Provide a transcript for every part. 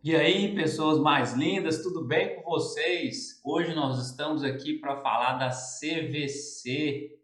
E aí, pessoas mais lindas, tudo bem com vocês? Hoje nós estamos aqui para falar da CVC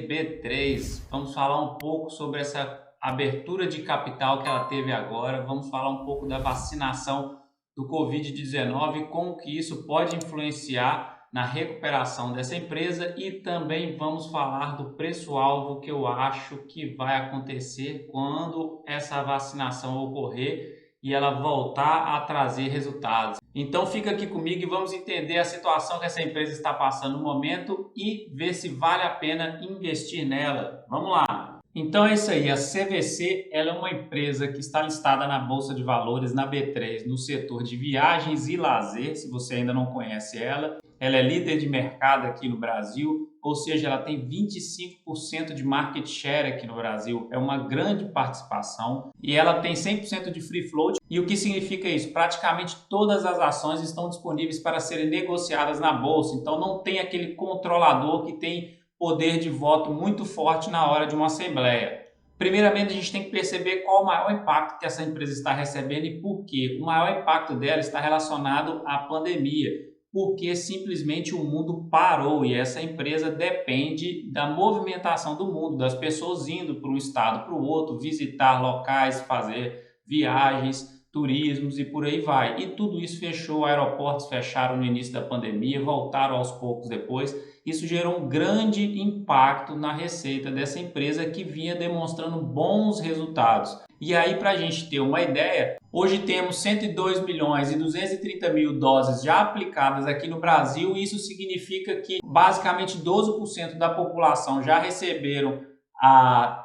B3. Vamos falar um pouco sobre essa abertura de capital que ela teve agora. Vamos falar um pouco da vacinação do Covid-19 e como que isso pode influenciar na recuperação dessa empresa e também vamos falar do preço-alvo que eu acho que vai acontecer quando essa vacinação ocorrer e ela voltar a trazer resultados. Então fica aqui comigo e vamos entender a situação que essa empresa está passando no momento e ver se vale a pena investir nela. Vamos lá. Então é isso aí, a CVC ela é uma empresa que está listada na Bolsa de Valores, na B3, no setor de viagens e lazer, se você ainda não conhece ela. Ela é líder de mercado aqui no Brasil, ou seja, ela tem 25% de market share aqui no Brasil, é uma grande participação e ela tem 100% de free float. E o que significa isso? Praticamente todas as ações estão disponíveis para serem negociadas na bolsa, então não tem aquele controlador que tem poder de voto muito forte na hora de uma assembleia. Primeiramente, a gente tem que perceber qual o maior impacto que essa empresa está recebendo e por quê. O maior impacto dela está relacionado à pandemia, porque simplesmente o mundo parou e essa empresa depende da movimentação do mundo, das pessoas indo para um estado para o outro, visitar locais, fazer viagens, turismos e por aí vai. E tudo isso fechou, aeroportos fecharam no início da pandemia, voltaram aos poucos depois. Isso gerou um grande impacto na receita dessa empresa que vinha demonstrando bons resultados. E aí, para a gente ter uma ideia, hoje temos 102 milhões e 230 mil doses já aplicadas aqui no Brasil. Isso significa que basicamente 12% da população já receberam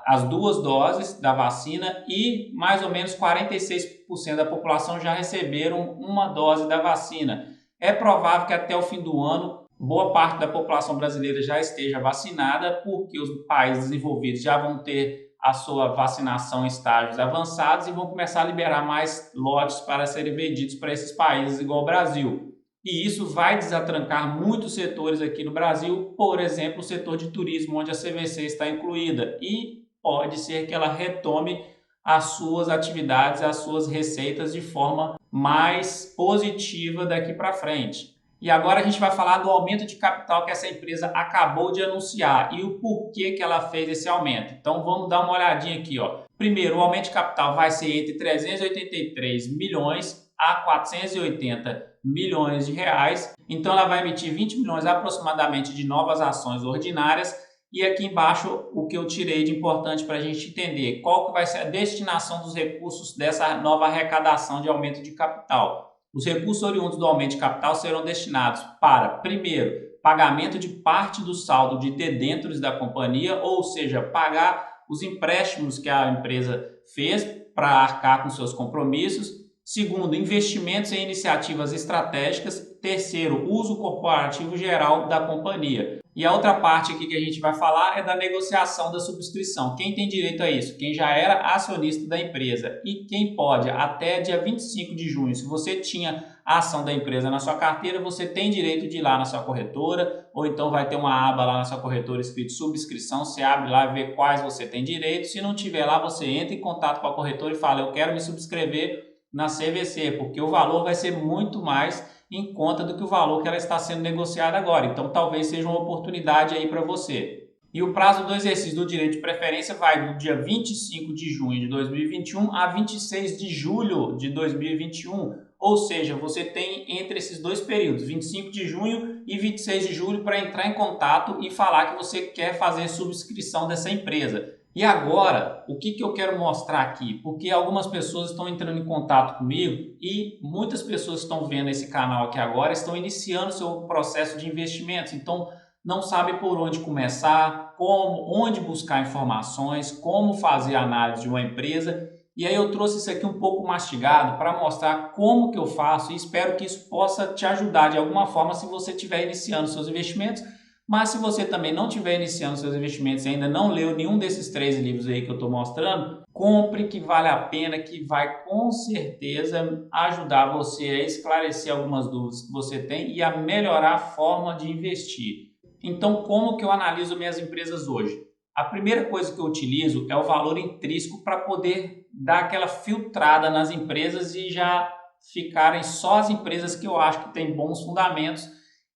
as duas doses da vacina e mais ou menos 46% da população já receberam uma dose da vacina. É provável que até o fim do ano boa parte da população brasileira já esteja vacinada, porque os países desenvolvidos já vão ter a sua vacinação em estágios avançados e vão começar a liberar mais lotes para serem vendidos para esses países igual o Brasil. E isso vai desatrancar muitos setores aqui no Brasil, por exemplo, o setor de turismo, onde a CVC está incluída, e pode ser que ela retome as suas atividades, as suas receitas de forma mais positiva daqui para frente. E agora a gente vai falar do aumento de capital que essa empresa acabou de anunciar e o porquê que ela fez esse aumento. Então vamos dar uma olhadinha aqui, ó. Primeiro, o aumento de capital vai ser entre 383 milhões a 480 milhões de reais. Então ela vai emitir 20 milhões aproximadamente de novas ações ordinárias. E aqui embaixo o que eu tirei de importante para a gente entender qual que vai ser a destinação dos recursos dessa nova arrecadação de aumento de capital. Os recursos oriundos do aumento de capital serão destinados para, primeiro, pagamento de parte do saldo de debêntures da companhia, ou seja, pagar os empréstimos que a empresa fez para arcar com seus compromissos. Segundo, investimentos em iniciativas estratégicas. Terceiro, uso corporativo geral da companhia. E a outra parte aqui que a gente vai falar é da negociação da subscrição. Quem tem direito a isso? Quem já era acionista da empresa. E quem pode, até dia 25 de junho, se você tinha a ação da empresa na sua carteira, você tem direito de ir lá na sua corretora, ou então vai ter uma aba lá na sua corretora escrito subscrição, você abre lá e vê quais você tem direito. Se não tiver lá, você entra em contato com a corretora e fala, eu quero me subscrever na CVC, porque o valor vai ser muito mais em conta do que o valor que ela está sendo negociada agora. Então, talvez seja uma oportunidade aí para você. E o prazo do exercício do direito de preferência vai do dia 25 de junho de 2021 a 26 de julho de 2021. Ou seja, você tem entre esses dois períodos, 25 de junho e 26 de julho, para entrar em contato e falar que você quer fazer subscrição dessa empresa. E agora, o que eu quero mostrar aqui? Porque algumas pessoas estão entrando em contato comigo e muitas pessoas estão vendo esse canal aqui agora, estão iniciando seu processo de investimentos, então não sabem por onde começar, onde buscar informações, como fazer análise de uma empresa. E aí eu trouxe isso aqui um pouco mastigado para mostrar como que eu faço e espero que isso possa te ajudar de alguma forma se você estiver iniciando seus investimentos. Mas se você também não estiver iniciando seus investimentos e ainda não leu nenhum desses 3 livros aí que eu estou mostrando, compre, que vale a pena, que vai com certeza ajudar você a esclarecer algumas dúvidas que você tem e a melhorar a forma de investir. Então, como que eu analiso minhas empresas hoje? A primeira coisa que eu utilizo é o valor intrínseco para poder dar aquela filtrada nas empresas e já ficarem só as empresas que eu acho que têm bons fundamentos.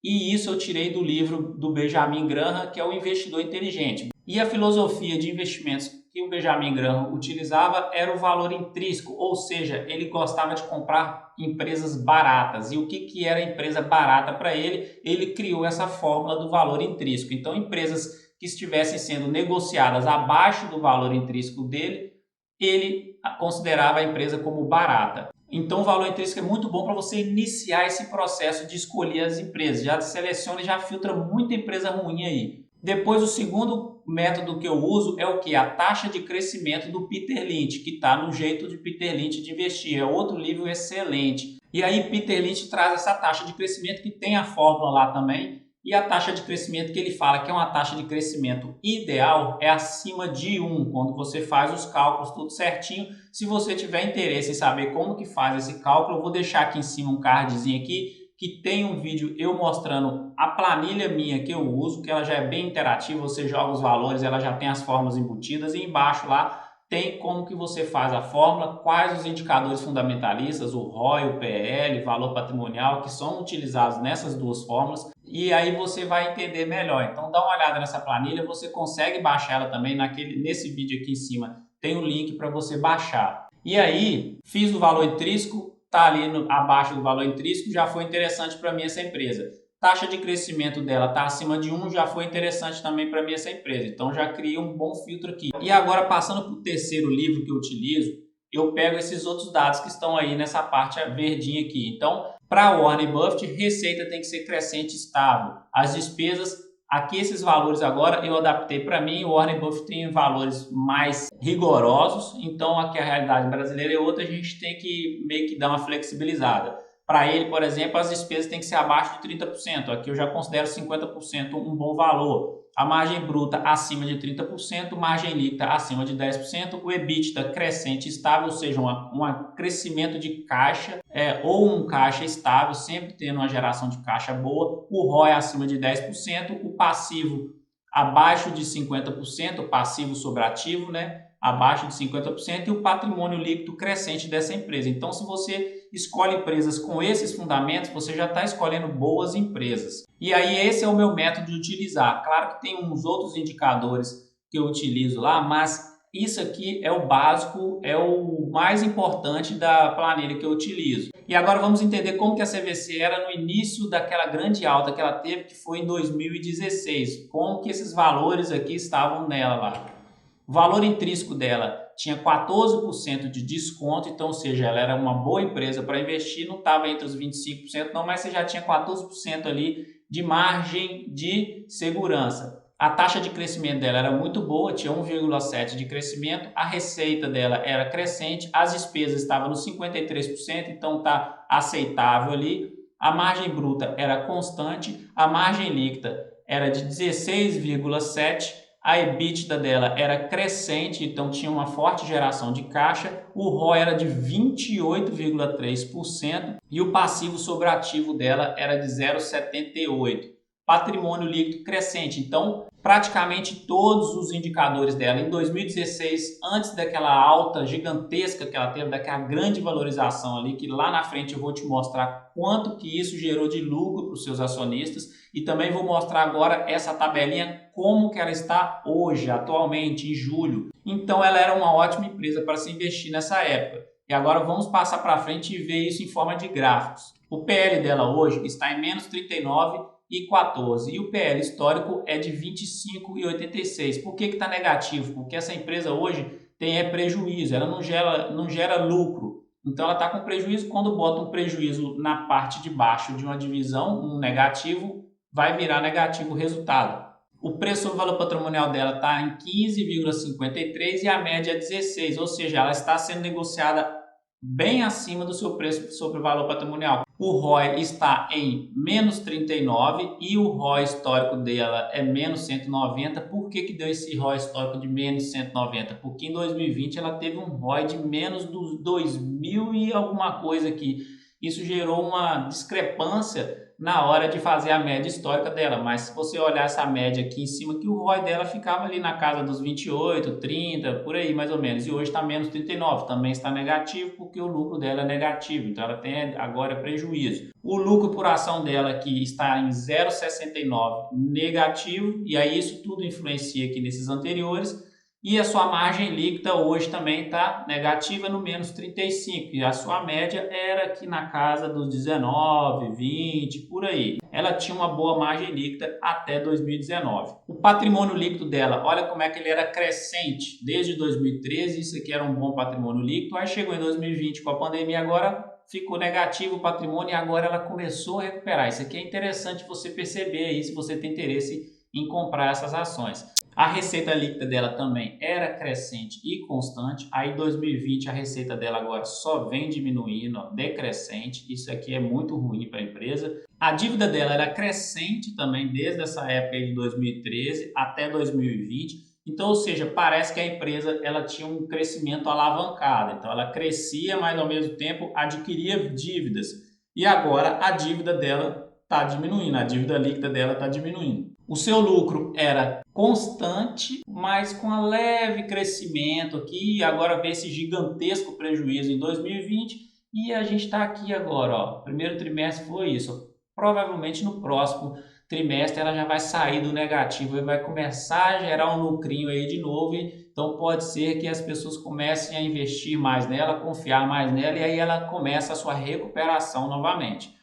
E isso eu tirei do livro do Benjamin Graham, que é o Investidor Inteligente. E a filosofia de investimentos que o Benjamin Graham utilizava era o valor intrínseco, ou seja, ele gostava de comprar empresas baratas. E o que era empresa barata para ele? Ele criou essa fórmula do valor intrínseco. Então, empresas que estivessem sendo negociadas abaixo do valor intrínseco dele, ele considerava a empresa como barata. Então, o valor intrínseco é muito bom para você iniciar esse processo de escolher as empresas. Já seleciona e já filtra muita empresa ruim aí. Depois, o segundo método que eu uso é o que? A taxa de crescimento do Peter Lynch, que está no jeito de Peter Lynch de investir. É outro livro excelente. E aí, Peter Lynch traz essa taxa de crescimento que tem a fórmula lá também. E a taxa de crescimento que ele fala que é uma taxa de crescimento ideal é acima de 1, quando você faz os cálculos tudo certinho. Se você tiver interesse em saber como que faz esse cálculo, eu vou deixar aqui em cima um cardzinho aqui que tem um vídeo eu mostrando a planilha minha que eu uso, que ela já é bem interativa, você joga os valores, ela já tem as fórmulas embutidas e embaixo lá tem como que você faz a fórmula, quais os indicadores fundamentalistas, o ROI, o PL, valor patrimonial, que são utilizados nessas duas fórmulas, e aí você vai entender melhor. Então dá uma olhada nessa planilha, você consegue baixar ela também nesse vídeo aqui em cima, tem o link para você baixar. E aí, fiz o valor intrínseco, está ali abaixo do valor intrínseco, já foi interessante para mim essa empresa. Taxa de crescimento dela está acima de 1, já foi interessante também para mim essa empresa. Então já criei um bom filtro aqui. E agora passando para o terceiro livro que eu utilizo, eu pego esses outros dados que estão aí nessa parte verdinha aqui. Então, para Warren Buffett, receita tem que ser crescente estável. As despesas, aqui esses valores agora eu adaptei para mim. O Warren Buffett tem valores mais rigorosos, então aqui a realidade brasileira é outra, a gente tem que meio que dar uma flexibilizada. Para ele, por exemplo, as despesas têm que ser abaixo de 30%. Aqui eu já considero 50% um bom valor. A margem bruta acima de 30%, margem líquida acima de 10%, o EBITDA crescente estável, ou seja, um crescimento de caixa ou um caixa estável, sempre tendo uma geração de caixa boa, o ROI acima de 10%, o passivo abaixo de 50%, passivo sobre ativo, né? Abaixo de 50% e o patrimônio líquido crescente dessa empresa. Então, se você escolhe empresas com esses fundamentos, você já está escolhendo boas empresas. E aí esse é o meu método de utilizar. Claro que tem uns outros indicadores que eu utilizo lá, mas isso aqui é o básico, é o mais importante da planilha que eu utilizo. E agora vamos entender como que a CVC era no início daquela grande alta que ela teve, que foi em 2016. Como que esses valores aqui estavam nela lá. O valor intrínseco dela tinha 14% de desconto, então, ou seja, ela era uma boa empresa para investir, não estava entre os 25% não, mas você já tinha 14% ali de margem de segurança. A taxa de crescimento dela era muito boa, tinha 1,7% de crescimento, a receita dela era crescente, as despesas estavam no 53%, então está aceitável ali, a margem bruta era constante, a margem líquida era de 16,7%, a EBITDA dela era crescente, então tinha uma forte geração de caixa, o ROI era de 28,3% e o passivo sobre ativo dela era de 0,78%. Patrimônio líquido crescente, então praticamente todos os indicadores dela em 2016, antes daquela alta gigantesca que ela teve, daquela grande valorização ali, que lá na frente eu vou te mostrar quanto que isso gerou de lucro para os seus acionistas e também vou mostrar agora essa tabelinha como que ela está hoje, atualmente, em julho. Então ela era uma ótima empresa para se investir nessa época. E agora vamos passar para frente e ver isso em forma de gráficos. O PL dela hoje está em menos 39,14 e o PL histórico é de 25,86. Por que está negativo? Porque essa empresa hoje tem prejuízo, ela não gera lucro. Então ela está com prejuízo. Quando bota um prejuízo na parte de baixo de uma divisão, um negativo, vai virar negativo o resultado. O preço sobre o valor patrimonial dela está em 15,53 e a média é 16, ou seja, ela está sendo negociada bem acima do seu preço sobre o valor patrimonial. O ROI está em menos 39 e o ROI histórico dela é menos 190. Por que deu esse ROI histórico de menos 190? Porque em 2020 ela teve um ROI de menos dos 2.000 e alguma coisa aqui. Isso gerou uma discrepância na hora de fazer a média histórica dela, mas se você olhar essa média aqui em cima, que o ROI dela ficava ali na casa dos 28, 30, por aí mais ou menos, e hoje está menos 39, também está negativo porque o lucro dela é negativo, então ela tem agora prejuízo. O lucro por ação dela aqui está em 0,69 negativo, e aí isso tudo influencia aqui nesses anteriores. E a sua margem líquida hoje também está negativa no menos 35, e a sua média era aqui na casa dos 19, 20, por aí. Ela tinha uma boa margem líquida até 2019. O patrimônio líquido dela, olha como é que ele era crescente desde 2013, isso aqui era um bom patrimônio líquido, aí chegou em 2020 com a pandemia, agora ficou negativo o patrimônio e agora ela começou a recuperar. Isso aqui é interessante você perceber aí se você tem interesse em comprar essas ações. A receita líquida dela também era crescente e constante. Aí 2020 a receita dela agora só vem diminuindo, ó, decrescente. Isso aqui é muito ruim para a empresa. A dívida dela era crescente também desde essa época aí de 2013 até 2020. Então, ou seja, parece que a empresa ela tinha um crescimento alavancado. Então, ela crescia, mas ao mesmo tempo adquiria dívidas. E agora a dívida dela está diminuindo, a dívida líquida dela está diminuindo. O seu lucro era constante, mas com um leve crescimento aqui. Agora vê esse gigantesco prejuízo em 2020 e a gente está aqui agora, ó. Primeiro trimestre foi isso. Provavelmente no próximo trimestre ela já vai sair do negativo e vai começar a gerar um lucrinho aí de novo. Então pode ser que as pessoas comecem a investir mais nela, confiar mais nela e aí ela começa a sua recuperação novamente.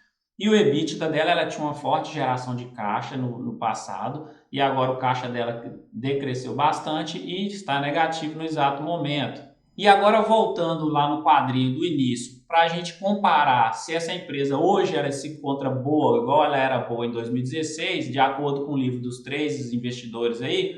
E o EBITDA dela, ela tinha uma forte geração de caixa no passado e agora o caixa dela decresceu bastante e está negativo no exato momento. E agora voltando lá no quadrinho do início, para a gente comparar se essa empresa hoje ela se encontra boa, igual ela era boa em 2016, de acordo com o livro dos três investidores aí,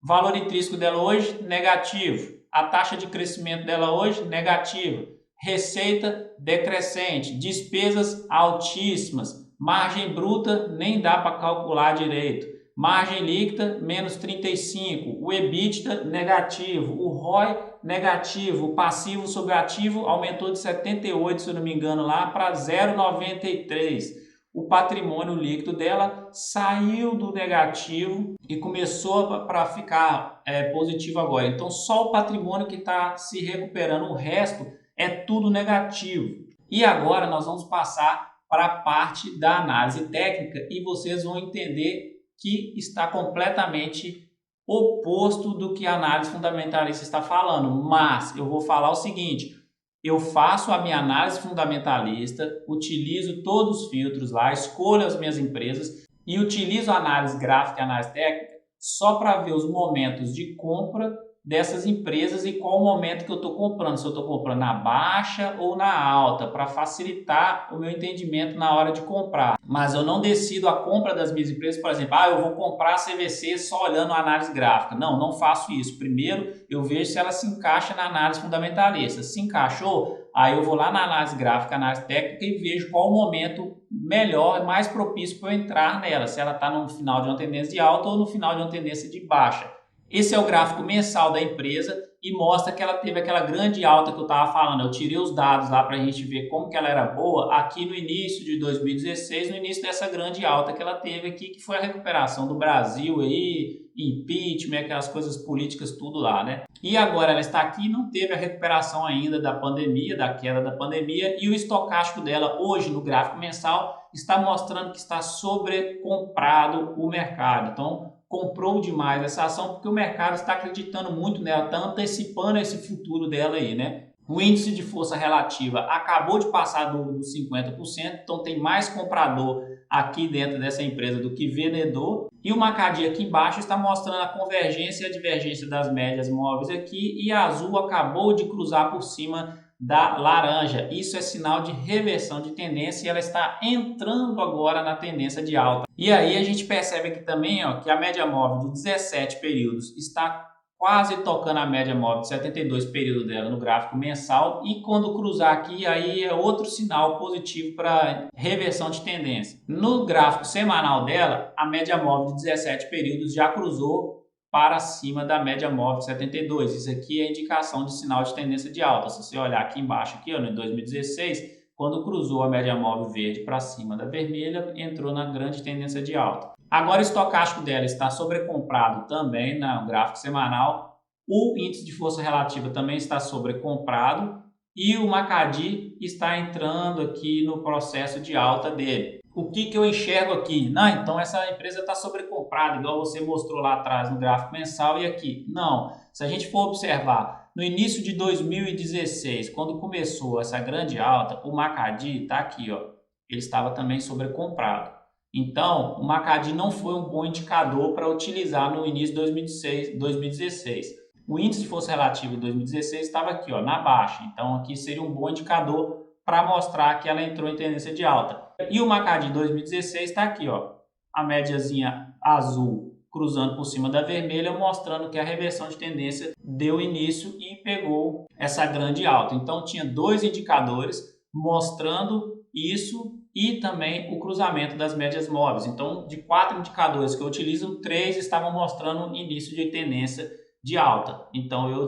valor intrínseco dela hoje, negativo. A taxa de crescimento dela hoje, negativa. Receita decrescente, despesas altíssimas, margem bruta nem dá para calcular direito, margem líquida menos 35, o EBITDA negativo, o ROI negativo, o passivo sobre ativo aumentou de 78, se eu não me engano, lá para 0,93. O patrimônio líquido dela saiu do negativo e começou para ficar positivo agora. Então só o patrimônio que está se recuperando, o resto é tudo negativo. E agora nós vamos passar para a parte da análise técnica e vocês vão entender que está completamente oposto do que a análise fundamentalista está falando. Mas eu vou falar o seguinte: eu faço a minha análise fundamentalista, utilizo todos os filtros lá, escolho as minhas empresas e utilizo a análise gráfica e a análise técnica só para ver os momentos de compra dessas empresas e qual o momento que eu estou comprando, se eu estou comprando na baixa ou na alta, para facilitar o meu entendimento na hora de comprar. Mas eu não decido a compra das minhas empresas, por exemplo, eu vou comprar a CVC só olhando a análise gráfica. Não, não faço isso. Primeiro eu vejo se ela se encaixa na análise fundamentalista. Se encaixou, aí eu vou lá na análise gráfica, análise técnica e vejo qual o momento melhor, mais propício para eu entrar nela, se ela está no final de uma tendência de alta ou no final de uma tendência de baixa. Esse é o gráfico mensal da empresa e mostra que ela teve aquela grande alta que eu estava falando. Eu tirei os dados lá para a gente ver como que ela era boa aqui no início de 2016, no início dessa grande alta que ela teve aqui, que foi a recuperação do Brasil aí, impeachment, aquelas coisas políticas tudo lá, né? E agora ela está aqui, não teve a recuperação ainda da pandemia, da queda da pandemia, e o estocástico dela hoje no gráfico mensal está mostrando que está sobrecomprado o mercado. Então, comprou demais essa ação porque o mercado está acreditando muito nela, está antecipando esse futuro dela aí, né? O índice de força relativa acabou de passar dos 50%, então tem mais comprador aqui dentro dessa empresa do que vendedor. E o Macadi aqui embaixo está mostrando a convergência e a divergência das médias móveis aqui, e a azul acabou de cruzar por cima da laranja. Isso é sinal de reversão de tendência e ela está entrando agora na tendência de alta. E aí a gente percebe aqui também, ó, que a média móvel de 17 períodos está quase tocando a média móvel de 72 períodos dela no gráfico mensal, e quando cruzar aqui, aí é outro sinal positivo para reversão de tendência. No gráfico semanal dela, a média móvel de 17 períodos já cruzou para cima da média móvel de 72. Isso aqui é indicação de sinal de tendência de alta. Se você olhar aqui embaixo, aqui, ó, no 2016, quando cruzou a média móvel verde para cima da vermelha, entrou na grande tendência de alta. Agora o estocástico dela está sobrecomprado também no gráfico semanal, o índice de força relativa também está sobrecomprado e o Macadi está entrando aqui no processo de alta dele. O que eu enxergo aqui? Não, então essa empresa está sobrecomprada, igual você mostrou lá atrás no gráfico mensal e aqui. Não, se a gente for observar, no início de 2016, quando começou essa grande alta, o Macadi está aqui, ó, ele estava também sobrecomprado. Então, o Macadi não foi um bom indicador para utilizar no início de 2016. O índice de força relativa em 2016 estava aqui, ó, na baixa. Então, aqui seria um bom indicador para mostrar que ela entrou em tendência de alta. E o Macadi 2016 está aqui, ó, a médiazinha azul cruzando por cima da vermelha, mostrando que a reversão de tendência deu início e pegou essa grande alta. Então, tinha dois indicadores mostrando isso e também o cruzamento das médias móveis. Então, de 4 indicadores que eu utilizo, 3 estavam mostrando início de tendência de alta. Então, eu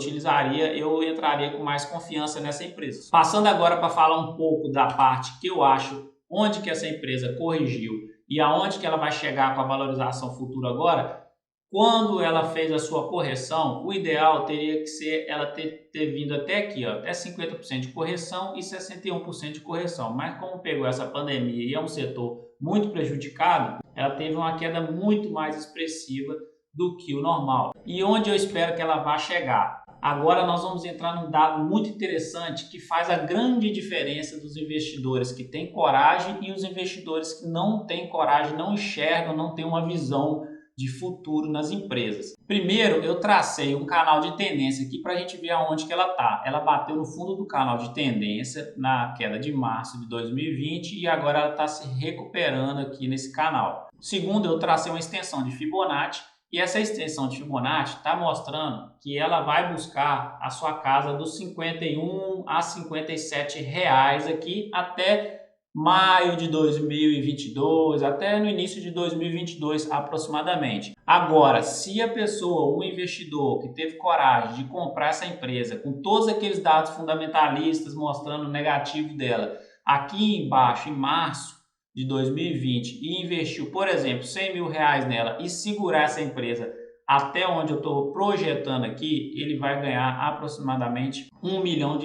entraria com mais confiança nessa empresa. Passando agora para falar um pouco da parte que eu acho onde que essa empresa corrigiu e aonde que ela vai chegar com a valorização futura agora. Quando ela fez a sua correção, o ideal teria que ser ela ter vindo até aqui, ó, até 50% de correção e 61% de correção. Mas como pegou essa pandemia e é um setor muito prejudicado, ela teve uma queda muito mais expressiva do que o normal. E onde eu espero que ela vá chegar? Agora nós vamos entrar num dado muito interessante que faz a grande diferença dos investidores que têm coragem e os investidores que não têm coragem, não enxergam, não têm uma visão de futuro nas empresas. Primeiro, eu tracei um canal de tendência aqui para a gente ver aonde que ela está. Ela bateu no fundo do canal de tendência na queda de março de 2020 e agora ela está se recuperando aqui nesse canal. Segundo, eu tracei uma extensão de Fibonacci e essa extensão de Fibonacci está mostrando que ela vai buscar a sua casa dos 51 a 57 reais aqui até maio de 2022, até no início de 2022 aproximadamente. Agora, se a pessoa, um investidor que teve coragem de comprar essa empresa com todos aqueles dados fundamentalistas mostrando o negativo dela, aqui embaixo, em março de 2020, e investiu, por exemplo, 100 mil reais nela e segurar essa empresa até onde eu estou projetando aqui, ele vai ganhar aproximadamente R$1 milhão,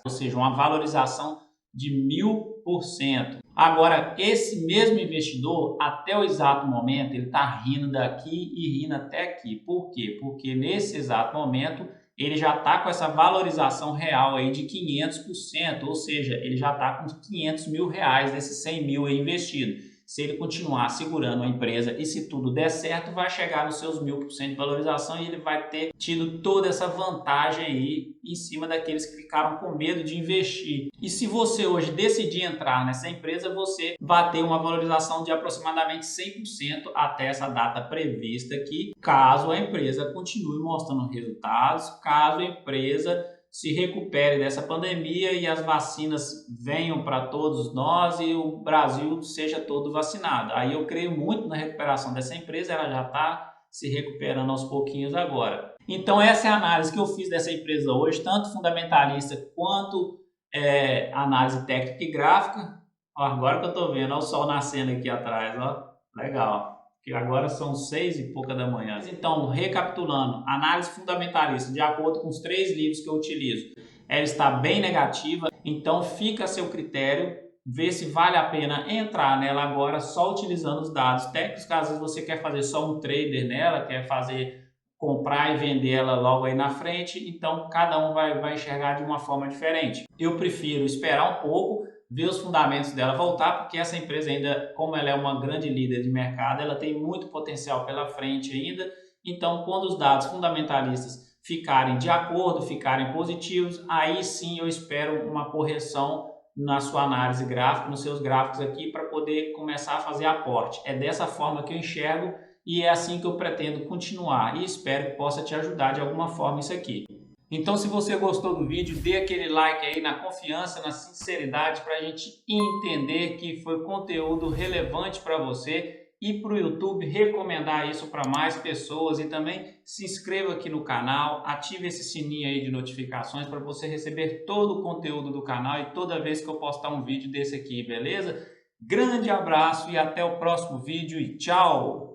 ou seja, uma valorização de 1000%. Agora, esse mesmo investidor, até o exato momento, ele está rindo daqui e rindo até aqui. Por quê? Porque nesse exato momento, ele já está com essa valorização real aí de 500%, ou seja, ele já está com 500 mil reais desses 100 mil aí investido. Se ele continuar segurando a empresa e se tudo der certo, vai chegar nos seus 1000% de valorização e ele vai ter tido toda essa vantagem aí em cima daqueles que ficaram com medo de investir. E se você hoje decidir entrar nessa empresa, você vai ter uma valorização de aproximadamente 100% até essa data prevista aqui, caso a empresa continue mostrando resultados, caso a empresa se recupere dessa pandemia e as vacinas venham para todos nós e o Brasil seja todo vacinado. Aí eu creio muito na recuperação dessa empresa, ela já está se recuperando aos pouquinhos agora. Então essa é a análise que eu fiz dessa empresa hoje, tanto fundamentalista quanto análise técnica e gráfica. Ó, agora que eu estou vendo, olha o sol nascendo aqui atrás, ó, legal. Que agora são 6 e pouca da manhã. Então, recapitulando, análise fundamentalista, de acordo com os 3 livros que eu utilizo, ela está bem negativa, então fica a seu critério, ver se vale a pena entrar nela agora só utilizando os dados técnicos, às vezes você quer fazer só um trader nela, quer comprar e vender ela logo aí na frente, então cada um vai enxergar de uma forma diferente. Eu prefiro esperar um pouco, ver os fundamentos dela voltar, porque essa empresa ainda, como ela é uma grande líder de mercado, ela tem muito potencial pela frente ainda. Então, quando os dados fundamentalistas ficarem de acordo, ficarem positivos, aí sim eu espero uma correção na sua análise gráfica, nos seus gráficos aqui, para poder começar a fazer aporte. É dessa forma que eu enxergo e é assim que eu pretendo continuar e espero que possa te ajudar de alguma forma isso aqui. Então, se você gostou do vídeo, dê aquele like aí na confiança, na sinceridade, para a gente entender que foi conteúdo relevante para você ir para o YouTube, recomendar isso para mais pessoas e também se inscreva aqui no canal, ative esse sininho aí de notificações para você receber todo o conteúdo do canal e toda vez que eu postar um vídeo desse aqui, beleza? Grande abraço e até o próximo vídeo e tchau!